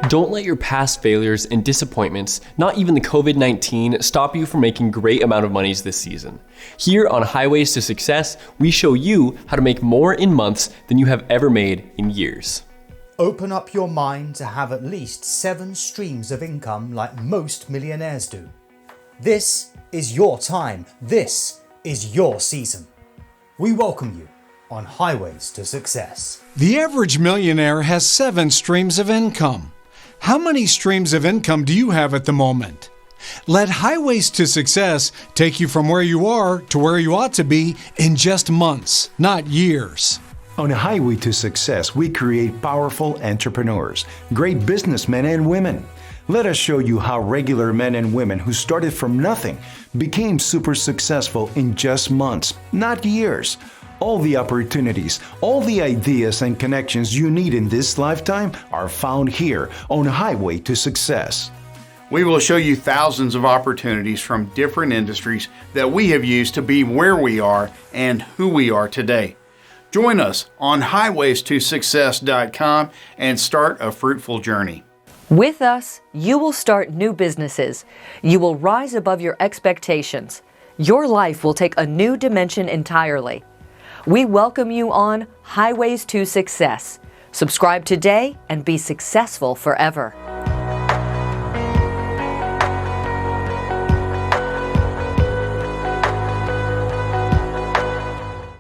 Don't let your past failures and disappointments, not even the COVID-19, stop you from making great amount of monies this season. Here on Highways to Success, we show you how to make more in months than you have ever made in years. Open up your mind to have at least 7 streams of income like most millionaires do. This is your time. This is your season. We welcome you on Highways to Success. The average millionaire has 7 streams of income. How many streams of income do you have at the moment? Let Highways to Success take you from where you are to where you ought to be in just months, not years. On Highway to Success, we create powerful entrepreneurs, great businessmen and women. Let us show you how regular men and women who started from nothing became super successful in just months, not years. All the opportunities, all the ideas and connections you need in this lifetime are found here on Highway to Success. We will show you thousands of opportunities from different industries that we have used to be where we are and who we are today. Join us on highwaystosuccess.com and start a fruitful journey. With us, you will start new businesses. You will rise above your expectations. Your life will take a new dimension entirely. We welcome you on Highways to Success. Subscribe today and be successful forever.